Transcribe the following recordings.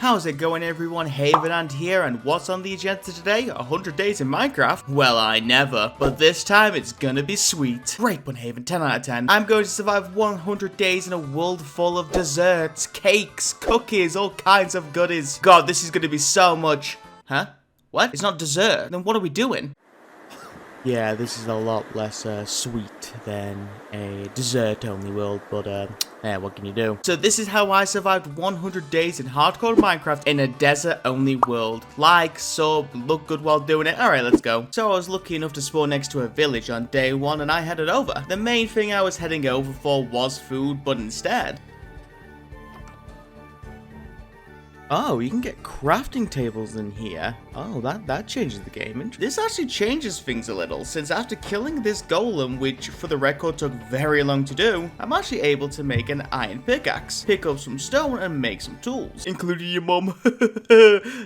How's it going, everyone? Haven and here, and what's on the agenda today? 100 days in Minecraft? Well, I never, but this time it's gonna be sweet. Great one, Haven, 10 out of 10. I'm going to survive 100 days in a world full of desserts, cakes, cookies, all kinds of goodies. God, this is gonna be so much. Huh? What? It's not dessert. Then what are we doing? Yeah, this is a lot less sweet than a dessert-only world, but yeah, what can you do? So this is how I survived 100 days in hardcore Minecraft in a desert-only world. Like, sub, look good while doing it. Alright, let's go. So I was lucky enough to spawn next to a village on day 1 and I headed over. The main thing I was heading over for was food, but instead... Oh, you can get crafting tables in here. Oh, that changes the game. This actually changes things a little, since after killing this golem, which for the record took very long to do, I'm actually able to make an iron pickaxe, pick up some stone, and make some tools. Including your mum.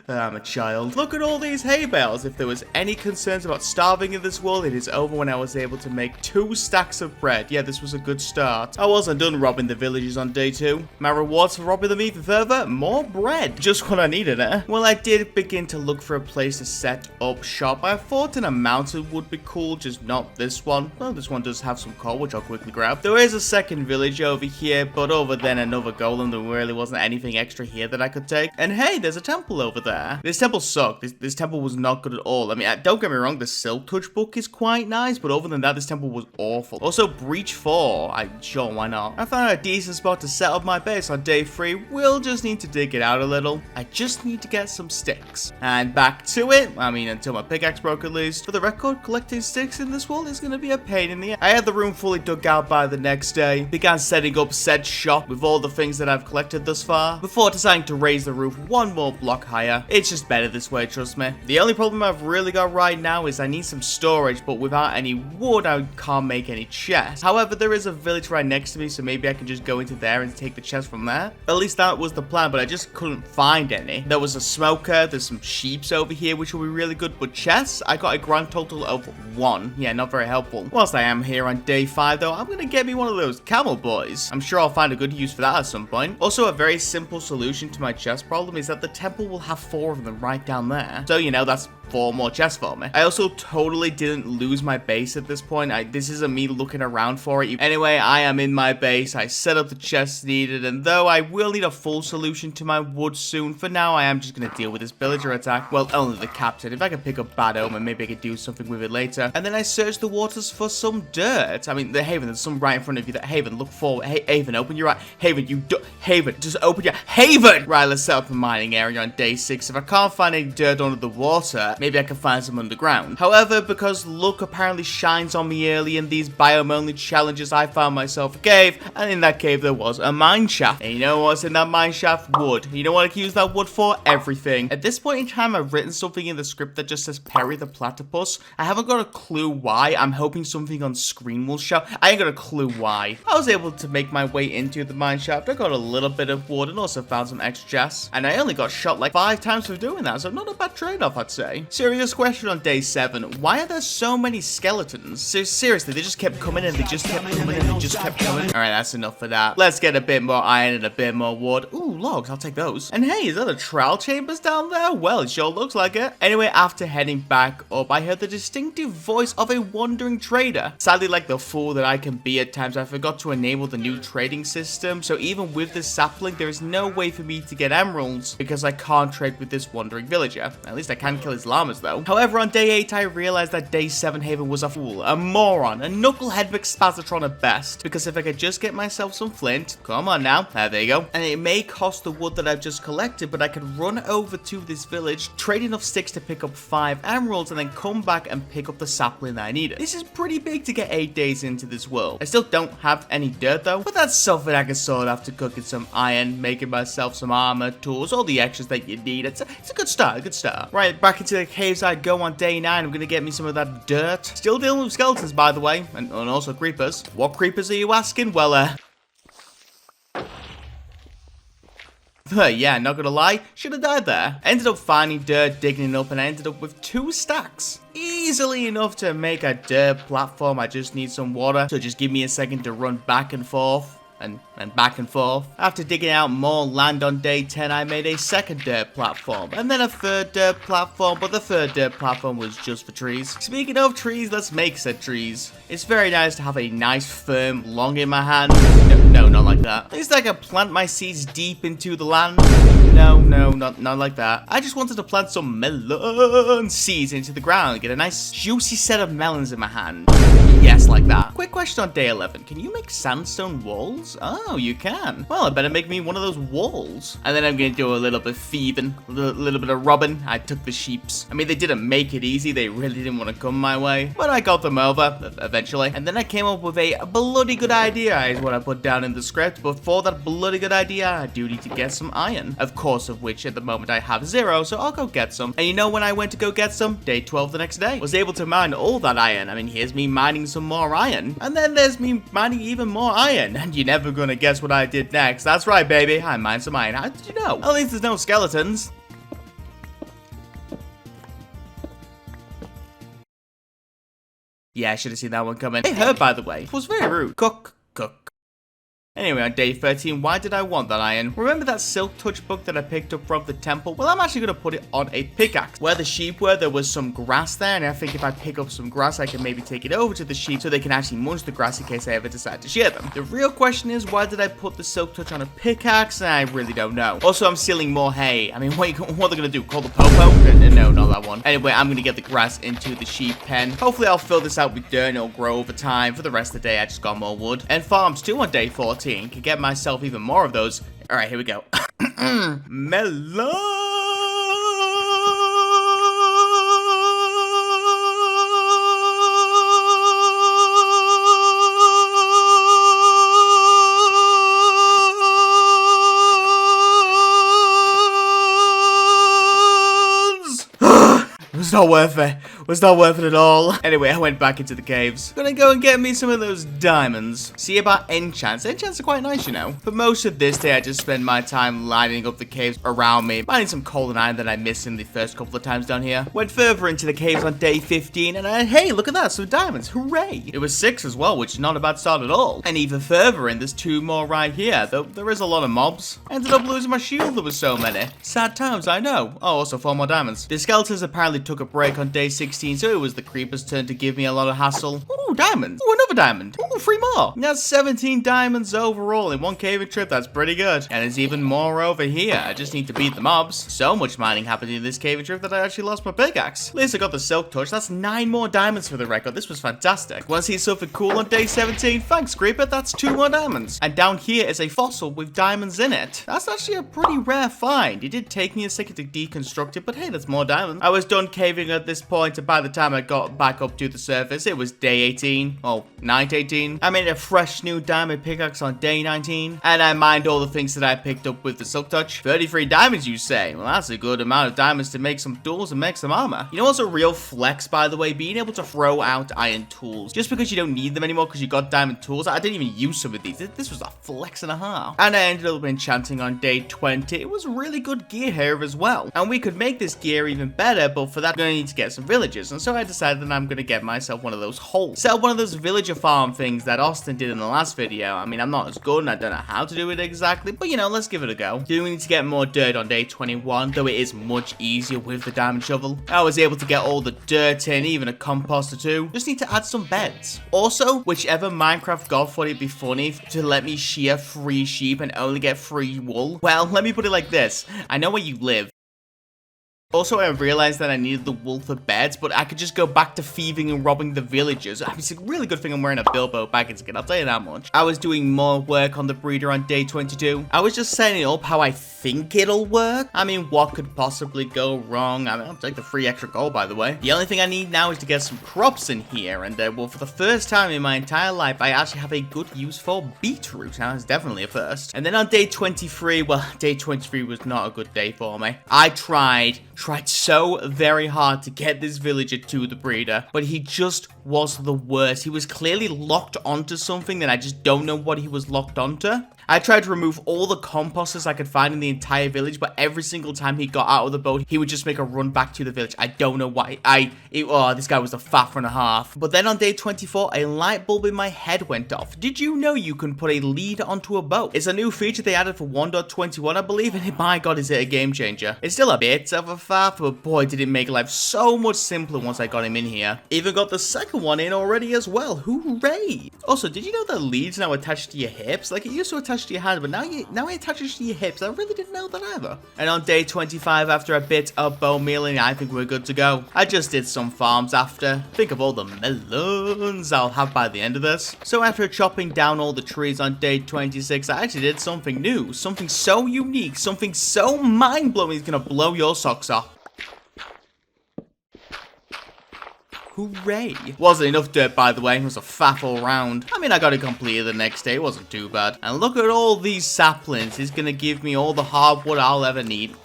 I'm a child. Look at all these hay bales. If there was any concerns about starving in this world, it is over when I was able to make 2 stacks of bread. Yeah, this was a good start. I wasn't done robbing the villages on day 2. My rewards for robbing them even further? More bread. Just what I needed, eh? Well, I did begin to look for a place to set up shop. I thought in a mountain would be cool, just not this one. Well, this one does have some coal, which I'll quickly grab. There is a second village over here, but over then another golem. There really wasn't anything extra here that I could take. And hey, there's a temple over there. This temple sucked. This temple was not good at all. I mean, don't get me wrong, the Silk Touch book is quite nice, but other than that, this temple was awful. Also, Breach 4. Sure, why not? I found a decent spot to set up my base on day 3. We'll just need to dig it out a little. I just need to get some sticks. And back to it. I mean, until my pickaxe broke at least. For the record, collecting sticks in this world is going to be a pain in the ass. I had the room fully dug out by the next day. Began setting up said shop with all the things that I've collected thus far. Before deciding to raise the roof 1 more block higher. It's just better this way, trust me. The only problem I've really got right now is I need some storage, but without any wood, I can't make any chests. However, there is a village right next to me, so maybe I can just go into there and take the chest from there. At least that was the plan, but I just couldn't find any. There was a smoker, there's some sheeps over here, which will be really good, but chests, I got a grand total of 1. Yeah, not very helpful. Whilst I am here on day 5, though, I'm gonna get me one of those camel boys. I'm sure I'll find a good use for that at some point. Also, a very simple solution to my chest problem is that the temple will have 4 of them right down there. So, you know, that's 4 more chests for me. I also totally didn't lose my base at this point. This isn't me looking around for it. Anyway, I am in my base. I set up the chests needed, and though I will need a full solution to my wood soon, for now I am just going to deal with this villager attack. Well, only the captain. If I can pick up Bad Omen, maybe I could do something with it later. And then I searched the waters for some dirt. I mean, the Haven, there's some right in front of you. That Haven, look forward. Hey, Haven, open your eye. Haven, Haven, just open your... Haven! Right, let's set up a mining area on day 6. If I can't find any dirt under the water, maybe I can find some underground. However, because luck apparently shines on me early in these biome-only challenges, I found myself a cave, and in that cave there was a mine shaft. And you know what's in that mine shaft? Wood. You know what I can use that wood for? Everything. At this point in time, I've written something in the script that just says Perry the Platypus. I haven't got a clue why. I'm hoping something on screen will show. I ain't got a clue why. I was able to make my way into the mine shaft. I got a little bit of wood and also found some extra chests. And I only got shot like 5 times for doing that, so not a bad trade-off, I'd say. Serious question on day 7. Why are there so many skeletons? So seriously, they just kept coming and they just kept coming and they just kept coming. Alright, that's enough for that. Let's get a bit more iron and a bit more wood. Ooh, logs, I'll take those. And hey, is that a trial chambers down there? Well, it sure looks like it. Anyway, after heading back up, I heard the distinctive voice of a wandering trader. Sadly, like the fool that I can be at times, I forgot to enable the new trading system. So even with this sapling, there is no way for me to get emeralds because I can't trade with this wandering villager. At least I can kill his llamas though. However, on day 8, I realized that day 7 Haven was a fool, a moron, a knucklehead McSpazatron at best. Because if I could just get myself some flint, come on now, there you go. And it may cost the wood that I've just collected, but I could run over to this village, trade enough sticks to pick up 5 emeralds, and then come back and pick up the sapling that I needed. This is pretty big to get 8 days into this world. I still don't have any dirt though, but that's something I can sort after cooking some iron, making myself some armor, tools, all the extras that you need. It's a good start, a good start. Right, back into the caves I go on day 9. I'm gonna get me some of that dirt. Still dealing with skeletons, by the way, and also creepers. What creepers are you asking? Well, yeah, not gonna lie, should have died there. I ended up finding dirt, digging it up, and I ended up with 2 stacks. Easily enough to make a dirt platform. I just need some water, so just give me a second to run back and forth. and back and forth. After digging out more land on day 10, I made a second dirt platform, and then a third dirt platform, but the third dirt platform was just for trees. Speaking of trees, let's make said trees. It's very nice to have a nice firm log in my hand. No, not like that. At least I can plant my seeds deep into the land. No, not like that. I just wanted to plant some melon seeds into the ground and get a nice juicy set of melons in my hand. Yes, like that. Quick question on day 11. Can you make sandstone walls? Oh, you can. Well, I better make me one of those walls. And then I'm going to do a little bit of thieving, a little bit of robbing. I took the sheeps. I mean, they didn't make it easy. They really didn't want to come my way. But I got them over, eventually. And then I came up with a bloody good idea, is what I put down in the script. But for that bloody good idea, I do need to get some iron. Of course, of which at the moment I have 0, so I'll go get some. And you know when I went to go get some? Day 12 the next day. Was able to mine all that iron. I mean, here's me mining some more iron. And then there's me mining even more iron. And you're never gonna guess what I did next. That's right, baby. I mined some iron. How did you know? At least there's no skeletons. Yeah, I should have seen that one coming. It hurt, by the way. It was very rude. Cook. Anyway, on day 13, why did I want that iron? Remember that silk touch book that I picked up from the temple? Well, I'm actually going to put it on a pickaxe. Where the sheep were, there was some grass there, and I think if I pick up some grass, I can maybe take it over to the sheep so they can actually munch the grass in case I ever decide to shear them. The real question is, why did I put the silk touch on a pickaxe? I really don't know. Also, I'm stealing more hay. I mean, what are they going to do? Call the popo? No, not that one. Anyway, I'm going to get the grass into the sheep pen. Hopefully, I'll fill this out with dirt and it'll grow over time. For the rest of the day, I just got more wood. And farms too on day 14. Can get myself even more of those. All right, here we go. Melon. It was not worth it. It was not worth it at all. Anyway, I went back into the caves. Gonna go and get me some of those diamonds. See about enchants. Enchants are quite nice, you know. For most of this day, I just spend my time lining up the caves around me, mining some coal and iron that I missed in the first couple of times down here. Went further into the caves on day 15, and hey, look at that, some diamonds. Hooray! It was 6 as well, which is not a bad start at all. And even further in, there's 2 more right here, though there is a lot of mobs. I ended up losing my shield, there was so many. Sad times, I know. Oh, also 4 more diamonds. The skeletons apparently took a break on day 16, so it was the creeper's turn to give me a lot of hassle. Ooh, diamonds. Ooh, another diamond. Ooh, 3 more. That's 17 diamonds overall in one caving trip. That's pretty good. And there's even more over here. I just need to beat the mobs. So much mining happened in this caving trip that I actually lost my pickaxe. At least I got the silk touch. That's 9 more diamonds for the record. This was fantastic. Want to see something cool on day 17? Thanks, creeper. That's 2 more diamonds. And down here is a fossil with diamonds in it. That's actually a pretty rare find. It did take me a second to deconstruct it, but hey, that's more diamonds. I was done caving at this point, and by the time I got back up to the surface, it was day 18. Oh, night 18. I made a fresh new diamond pickaxe on day 19, and I mined all the things that I picked up with the silk touch. 33 diamonds, you say? Well, that's a good amount of diamonds to make some tools and make some armor. You know what's a real flex, by the way? Being able to throw out iron tools. Just because you don't need them anymore because you got diamond tools. I didn't even use some of these. This was a flex and a half. And I ended up enchanting on day 20. It was really good gear here as well. And we could make this gear even better, but for that, we're going to need to get some villagers. And so I decided that I'm going to get myself one of those holes. Set up one of those villager farm things that Austin did in the last video. I mean, I'm not as good and I don't know how to do it exactly, but you know, let's give it a go. Do we need to get more dirt on day 21, though it is much easier with the diamond shovel. I was able to get all the dirt in, even a compost or 2. Just need to add some beds. Also, whichever Minecraft god thought it'd be funny to let me shear 3 sheep and only get 3 wool. Well, let me put it like this. I know where you live. Also, I realized that I needed the wool for beds, but I could just go back to thieving and robbing the villagers. I mean, it's a really good thing I'm wearing a Bilbo Baggins skin, I'll tell you that much. I was doing more work on the breeder on day 22. I was just setting it up how I think it'll work. I mean, what could possibly go wrong? I mean, I'll take the free extra gold, by the way. The only thing I need now is to get some crops in here, and well, for the first time in my entire life, I actually have a good use for beetroot. Now, it's definitely a first. And then on day 23, well, day 23 was not a good day for me. I tried so very hard to get this villager to the breeder, but he just was the worst. He was clearly locked onto something that I just don't know what he was locked onto. I tried to remove all the composters I could find in the entire village, but every single time he got out of the boat, he would just make a run back to the village. I don't know why. Oh, this guy was a faff and a half. But then on day 24, a light bulb in my head went off. Did you know you can put a lead onto a boat? It's a new feature they added for 1.21, I believe, and my god, is it a game changer. It's still a bit of a faff, but boy, did it make life so much simpler once I got him in here. Even got the second one in already as well. Hooray! Also, did you know that leads now attached to your hips? Like, it used to attach to your hand, but now it attaches to your hips. I really didn't know that either. And on day 25, after a bit of bone mealing, I think we're good to go. I just did some farms after. Think of all the melons I'll have by the end of this. So after chopping down all the trees on day 26, I actually did something new. Something so unique, something so mind-blowing, it's gonna blow your socks off. Hooray. Wasn't enough dirt, by the way. It was a faff all round. I mean, I got it completed the next day. It wasn't too bad. And look at all these saplings. It's gonna give me all the hardwood I'll ever need.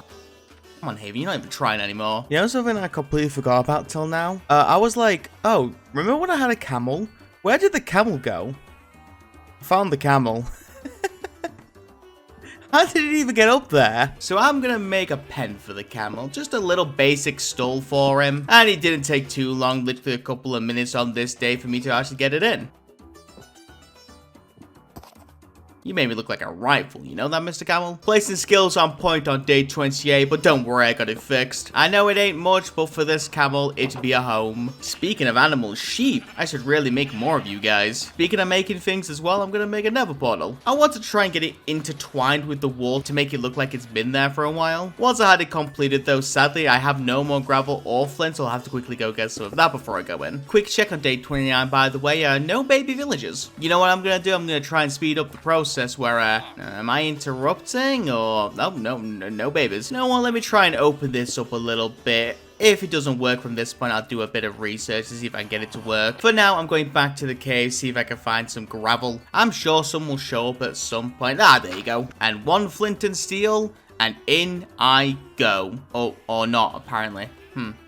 Come on, Haven, you're not even trying anymore. You know something I completely forgot about till now? I was like, oh, remember when I had a camel? Where did the camel go? I found the camel. How did it even get up there? So I'm gonna make a pen for the camel. Just a little basic stall for him. And it didn't take too long, literally a couple of minutes on this day for me to actually get it in. You made me look like a rifle, you know that, Mr. Camel? Placing skills on point on day 28, but don't worry, I got it fixed. I know it ain't much, but for this camel, it'd be a home. Speaking of animals, sheep. I should really make more of you guys. Speaking of making things as well, I'm gonna make a nether portal. I want to try and get it intertwined with the wall to make it look like it's been there for a while. Once I had it completed though, sadly, I have no more gravel or flint, so I'll have to quickly go get some of that before I go in. Quick check on day 29, by the way, no baby villagers. You know what I'm gonna do? I'm gonna try and speed up the process where, am I interrupting or, no babies. No one, let me try and open this up a little bit. If it doesn't work from this point, I'll do a bit of research to see if I can get it to work. For now, I'm going back to the cave, see if I can find some gravel. I'm sure some will show up at some point. Ah, there you go. And one flint and steel, and in I go. Oh, or not, apparently.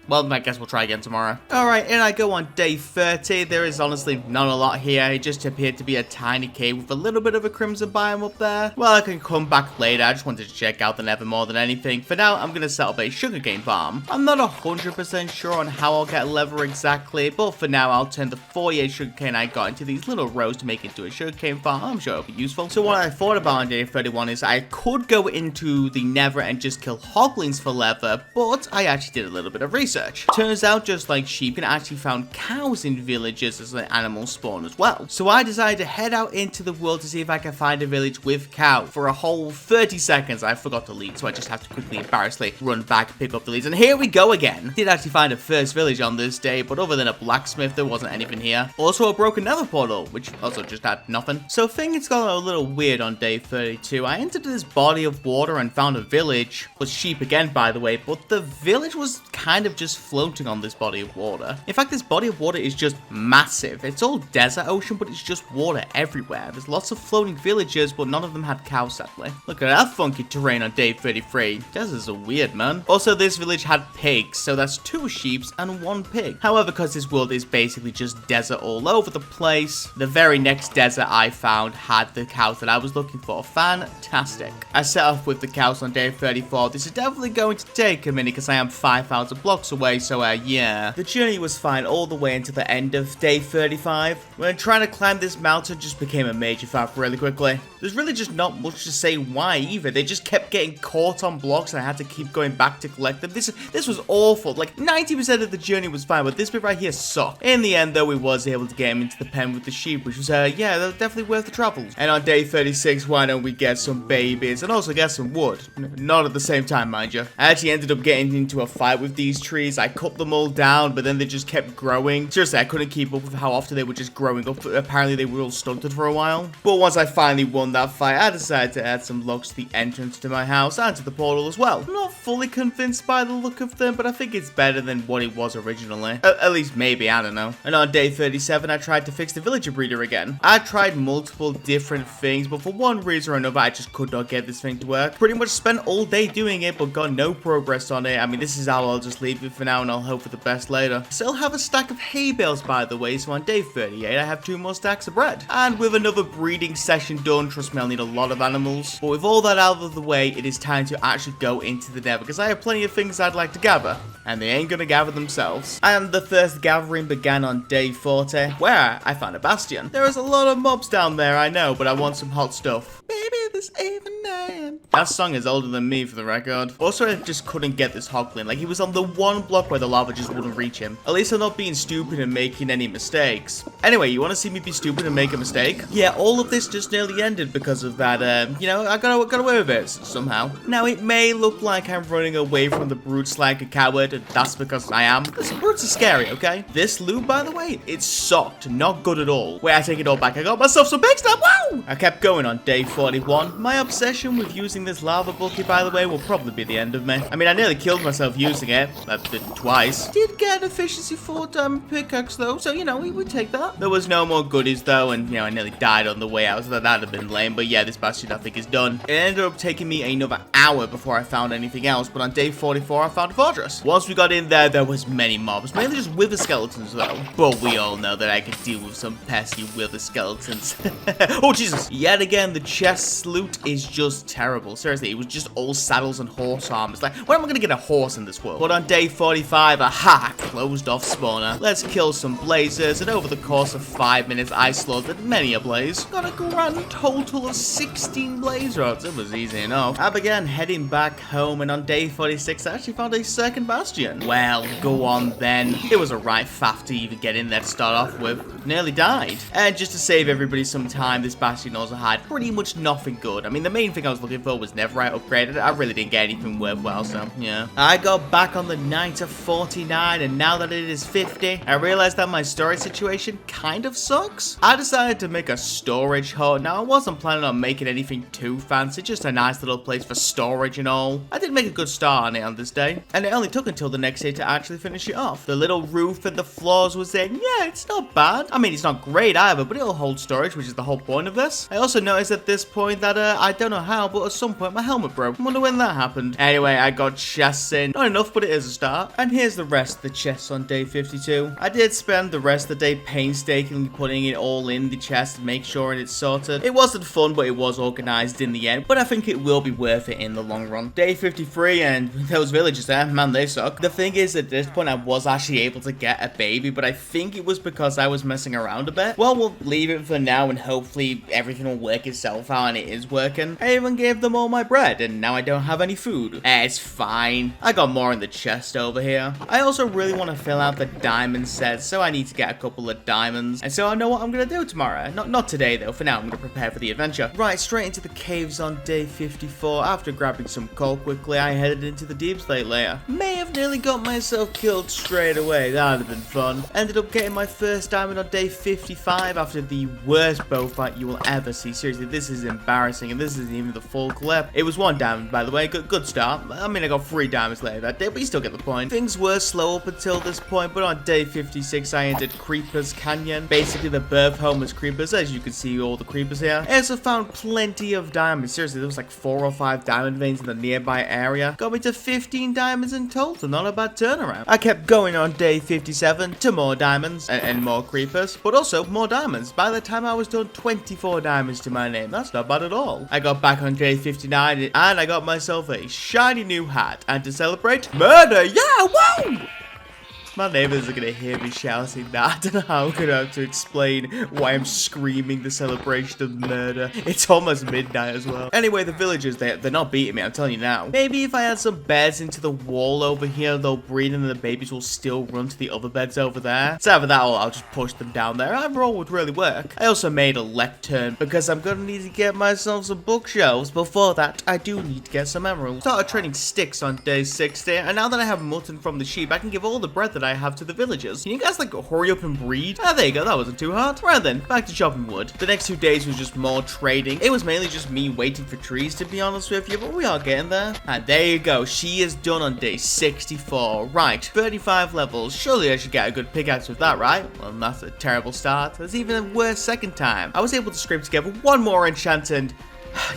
Well, I guess we'll try again tomorrow. Alright, in I go on day 30. There is honestly not a lot here. It just appeared to be a tiny cave with a little bit of a crimson biome up there. Well, I can come back later. I just wanted to check out the Nether more than anything. For now, I'm going to set up a sugarcane farm. I'm not 100% sure on how I'll get leather exactly, but for now, I'll turn the 4-year sugarcane I got into these little rows to make it into a sugarcane farm. I'm sure it'll be useful. So what I thought about on day 31 is I could go into the Nether and just kill hoglins for leather, but I actually did a little bit of research. Turns out, just like sheep, you can actually found cows in villages as an animal spawn as well. So I decided to head out into the world to see if I can find a village with cow. For a whole 30 seconds, I forgot to lead, so I just have to quickly, embarrassingly run back, pick up the leads, and here we go again. Did actually find a first village on this day, but other than a blacksmith, there wasn't anything here. Also a broken nether portal, which also just had nothing. So things got a little weird on day 32. I entered this body of water and found a village. It was sheep again, by the way, but the village was kind of just floating on this body of water. In fact, this body of water is just massive. It's all desert ocean, but it's just water everywhere. There's lots of floating villages, but none of them had cows, sadly. Look at that funky terrain on day 33. Deserts are weird, man. Also, this village had pigs, so that's 2 sheep and 1 pig. However, because this world is basically just desert all over the place, the very next desert I found had the cows that I was looking for. Fantastic. I set off with the cows on day 34. This is definitely going to take a minute because I am 5,000 blocks away, so yeah. The journey was fine all the way until the end of day 35. When trying to climb this mountain just became a major faff really quickly. There's really just not much to say why either. They just kept getting caught on blocks and I had to keep going back to collect them. This was awful. Like 90% of the journey was fine, but this bit right here sucked. In the end though, we was able to get him into the pen with the sheep, which was yeah, that was definitely worth the travel. And on day 36, why don't we get some babies and also get some wood? Not at the same time, mind you. I actually ended up getting into a fight with these trees. I cut them all down, but then they just kept growing. Seriously, I couldn't keep up with how often they were just growing up. Apparently, they were all stunted for a while. But once I finally won that fight, I decided to add some logs to the entrance to my house and to the portal as well. I'm not fully convinced by the look of them, but I think it's better than what it was originally. At least maybe, I don't know. And on day 37, I tried to fix the villager breeder again. I tried multiple different things, but for one reason or another, I just could not get this thing to work. Pretty much spent all day doing it, but got no progress on it. I mean, this is how I'll just leave it for now, and I'll hope for the best later. Still have a stack of hay bales, by the way, so on day 38, I have 2 more stacks of bread. And with another breeding session done, trust trust me, I'll need a lot of animals. But with all that out of the way, it is time to actually go into the Nether, because I have plenty of things I'd like to gather, and they ain't gonna gather themselves. And the first gathering began on day 40, where I found a bastion. There is a lot of mobs down there, I know, but I want some hot stuff. Baby, this even name. That song is older than me, for the record. Also, I just couldn't get this hoglin. Like, he was on the one block where the lava just wouldn't reach him. At least I'm not being stupid and making any mistakes. Anyway, you want to see me be stupid and make a mistake? Yeah, all of this just nearly ended because of that, you know, I got away with it somehow. Now, it may look like I'm running away from the brutes like a coward, and that's because I am. This brutes are scary, okay? This loot, by the way, it sucked. Not good at all. Wait, I take it all back. I got myself some big stuff. Woo! I kept going on day 41. My obsession with using this lava bucket, by the way, will probably be the end of me. I mean, I nearly killed myself using it. That did twice. Did get an efficiency 4 diamond pickaxe, though, so, you know, we would take that. There was no more goodies, though, and, you know, I nearly died on the way out, so that'd have been lame. But yeah, this bastion, I think, is done. It ended up taking me another hour before I found anything else, but on day 44, I found a fortress. Once we got in there, there was many mobs, mainly just wither skeletons, though. But we all know that I could deal with some pesky wither skeletons. Oh, Jesus. Yet again, the chest loot is just terrible. Seriously, it was just all saddles and horse armors. Like, where am I going to get a horse in this world? But on day 45, aha, closed off spawner. Let's kill some blazers, and over the course of 5 minutes, I slaughtered many a blaze. Got a grand total of 16 blaze rods. It was easy enough. I began heading back home, and on day 46, I actually found a second bastion. Well, go on then. It was a right faff to even get in there to start off with. Nearly died. And just to save everybody some time, this bastion also had pretty much nothing good. I mean, the main thing I was looking for was Netherite upgraded. I really didn't get anything worthwhile, so yeah. I got back on the night of 49, and now that it is 50, I realized that my storage situation kind of sucks. I decided to make a storage hut. Now, I wasn't planning on making anything too fancy, just a nice little place for storage and all. I did make a good start on it on this day, and it only took until the next day to actually finish it off. The little roof and the floors was saying, yeah, it's not bad. I mean, it's not great either, but it'll hold storage, which is the whole point of this. I also noticed at this point that, I don't know how, but at some point my helmet broke. I wonder when that happened. Anyway, I got chests in. Not enough, but it is a start. And here's the rest of the chests on day 52. I did spend the rest of the day painstakingly putting it all in the chest to make sure it's sorted. It wasn't fun, but it was organized in the end. But I think it will be worth it in the long run. Day 53, and those villagers there, man, they suck. The thing is, at this point, I was actually able to get a baby, but I think it was because I was messing around a bit. Well, we'll leave it for now, and hopefully everything will work itself out, and it is working. I even gave them all my bread, and now I don't have any food. It's fine. I got more in the chest over here. I also really want to fill out the diamond set, so I need to get a couple of diamonds, and so I know what I'm gonna do tomorrow. Not today though. For now, I'm gonna prepare for the adventure. Right, straight into the caves on day 54. After grabbing some coal quickly, I headed into the deep slate layer. May have nearly got myself killed straight away. That'd have been fun. Ended up getting my first diamond on day 55 after the worst bow fight you will ever see. Seriously, this is embarrassing, and this isn't even the full clip. It was 1 diamond, by the way. Good start. I mean, I got 3 diamonds later that day, but you still get the point. Things were slow up until this point, but on day 56, I entered Creepers Canyon. Basically, the birth home is creepers, as you can see all the creepers here. I also found plenty of diamonds. Seriously, there was like 4 or 5 diamond veins in the nearby area. Got me to 15 diamonds in total. Not a bad turnaround. I kept going on day 57 to more diamonds and more creepers, but also more diamonds. By the time I was done, 24 diamonds to my name. That's not bad at all. I got back on day 59 and I got myself a shiny new hat. And to celebrate, murder! Yeah, woo! My neighbors are going to hear me shouting that. I don't know how I'm going to have to explain why I'm screaming the celebration of murder. It's almost midnight as well. Anyway, the villagers, they're not beating me, I'm telling you now. Maybe if I add some beds into the wall over here, they'll breed and the babies will still run to the other beds over there. So either that or I'll just push them down there. Either all would really work. I also made a lectern because I'm going to need to get myself some bookshelves. Before that, I do need to get some emeralds. Started trading sticks on day 60, and now that I have mutton from the sheep, I can give all the bread that I have to the villagers. Can you guys like hurry up and breed? Ah, there you go. That wasn't too hard. Right then, back to chopping wood. The next 2 days was just more trading. It was mainly just me waiting for trees, to be honest with you, but we are getting there. And there you go. She is done on day 64. Right, 35 levels. Surely I should get a good pickaxe with that, right? Well, that's a terrible start. That's even a worse second time. I was able to scrape together 1 more enchant and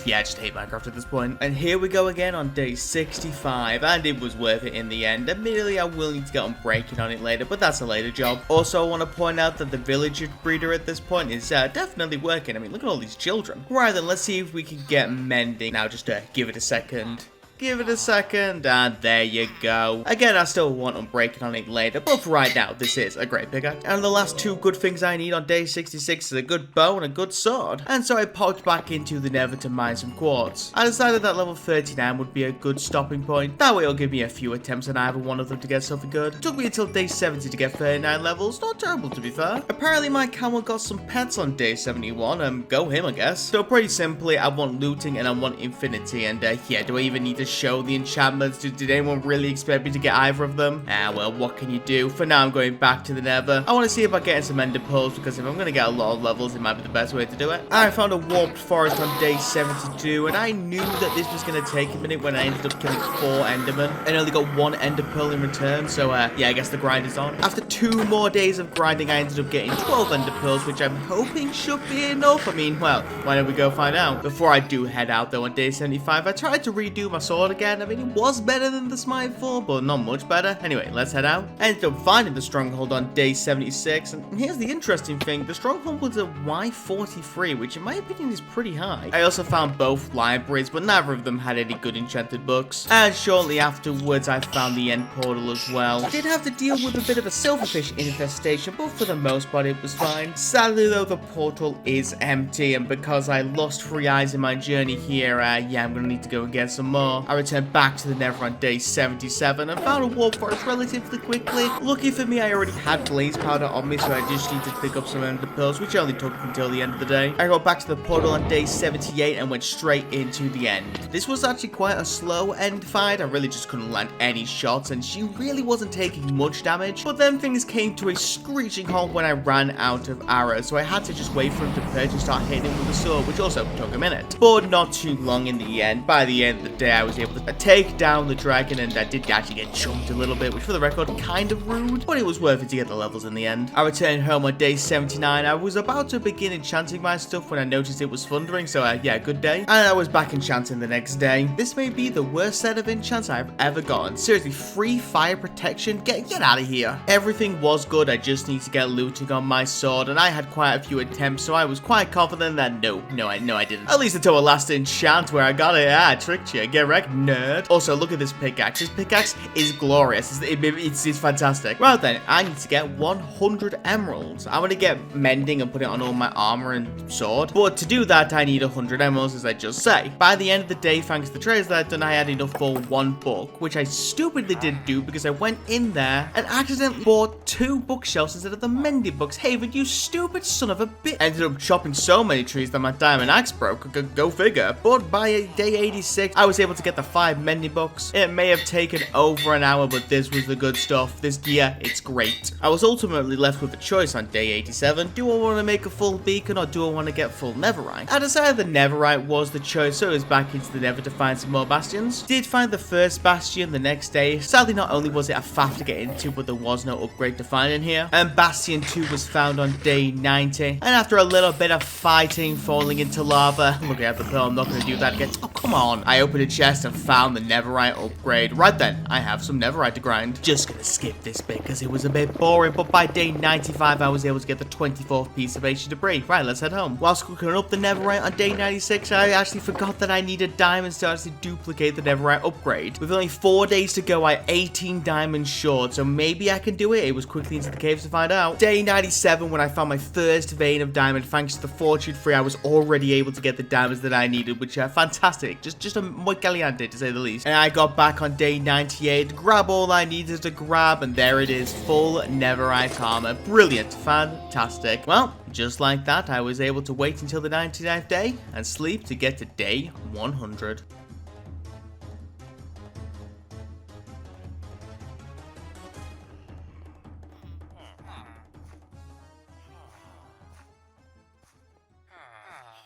Yeah, I just hate Minecraft at this point. And here we go again on day 65, and it was worth it in the end. Admittedly, I will need to get on breaking on it later, but that's a later job. Also, I want to point out that the villager breeder at this point is definitely working. I mean, look at all these children. Right then, let's see if we can get mending. Now, just give it a second. Give it a second, and there you go. Again, I still want unbreaking on it later, but for right now, this is a great pickaxe. And the last two good things I need on day 66 is a good bow and a good sword. And so I popped back into the Nether to mine some quartz. I decided that level 39 would be a good stopping point. That way it'll give me a few attempts and either one of them to get something good. It took me until day 70 to get 39 levels. Not terrible, to be fair. Apparently my camel got some pets on day 71, go him, I guess. So pretty simply, I want looting and I want infinity, and yeah, do I even need to show the enchantments? Did anyone really expect me to get either of them? Well, what can you do? For now, I'm going back to the Nether. I want to see about getting some ender pearls, because if I'm going to get a lot of levels, it might be the best way to do it. I found a warped forest on day 72, and I knew that this was going to take a minute when I ended up killing 4 endermen, and only got 1 ender pearl in return, so yeah, I guess the grind is on. After 2 more days of grinding, I ended up getting 12 ender pearls, which I'm hoping should be enough. I mean, well, why don't we go find out? Before I do head out, though, on day 75, I tried to redo my sword again. I mean, it was better than the Smite 4, but not much better. Anyway, let's head out. I ended up finding the stronghold on day 76, and here's the interesting thing. The stronghold was a Y43, which in my opinion is pretty high. I also found both libraries, but neither of them had any good enchanted books. And shortly afterwards, I found the end portal as well. I did have to deal with a bit of a silverfish infestation, but for the most part, it was fine. Sadly, though, the portal is empty, and because I lost 3 eyes in my journey here, yeah, I'm gonna need to go and get some more. I returned back to the Nether on day 77 and found a warp forest relatively quickly. Lucky for me, I already had blaze powder on me, so I just needed to pick up some ender pearls, which only took until the end of the day. I got back to the portal on day 78 and went straight into the end. This was actually quite a slow end fight. I really just couldn't land any shots, and she really wasn't taking much damage. But then things came to a screeching halt when I ran out of arrows, so I had to just wait for him to purge and start hitting him with a sword, which also took a minute. But not too long in the end. By the end of the day, I was able to take down the dragon, and I did actually get chumped a little bit, which for the record, kind of rude, but it was worth it to get the levels in the end. I returned home on day 79. I was about to begin enchanting my stuff when I noticed it was thundering, so yeah, good day. And I was back enchanting the next day. This may be the worst set of enchants I've ever gotten. Seriously, free fire protection? Get out of here. Everything was good, I just need to get looting on my sword, and I had quite a few attempts, so I was quite confident that no, I didn't. At least until a last enchant where I got it. I tricked you. Get wrecked, nerd. Also, look at this pickaxe. This pickaxe is glorious. It's fantastic. Right then, I need to get 100 emeralds. I'm going to get mending and put it on all my armor and sword. But to do that, I need 100 emeralds, as I just say. By the end of the day, thanks to the trades that I've done, I had enough for 1 book, which I stupidly didn't do because I went in there and accidentally bought 2 bookshelves instead of the mending books. Haven, you stupid son of a bitch. Ended up chopping so many trees that my diamond axe broke. Go figure. But by day 86, I was able to get the 5 mending books. It may have taken over an hour, but this was the good stuff. This gear, it's great. I was ultimately left with a choice on day 87. Do I want to make a full beacon, or do I want to get full netherite? I decided the netherite was the choice, so I was back into the nether to find some more bastions. Did find the first bastion the next day. Sadly, not only was it a faff to get into, but there was no upgrade to find in here. And bastion 2 was found on day 90. And after a little bit of fighting, falling into lava, look at the pearl, I'm not going to do that again. Oh, come on. I opened a chest and found the netherite upgrade. Right then, I have some netherite to grind. Just gonna skip this bit because it was a bit boring, but by day 95, I was able to get the 24th piece of ancient debris. Right, let's head home. Whilst cooking up the netherite on day 96, I actually forgot that I needed diamonds to actually duplicate the netherite upgrade. With only 4 days to go, I'm 18 diamonds short, so maybe I can do it. It was quickly into the caves to find out. Day 97, when I found my first vein of diamond, thanks to the fortune tree, I was already able to get the diamonds that I needed, which are fantastic. Just a muy caliente, to say the least. And I got back on day 98, grab all I needed to grab, and there it is, full netherite armor. Brilliant, fantastic. Well, just like that, I was able to wait until the 99th day and sleep to get to day 100.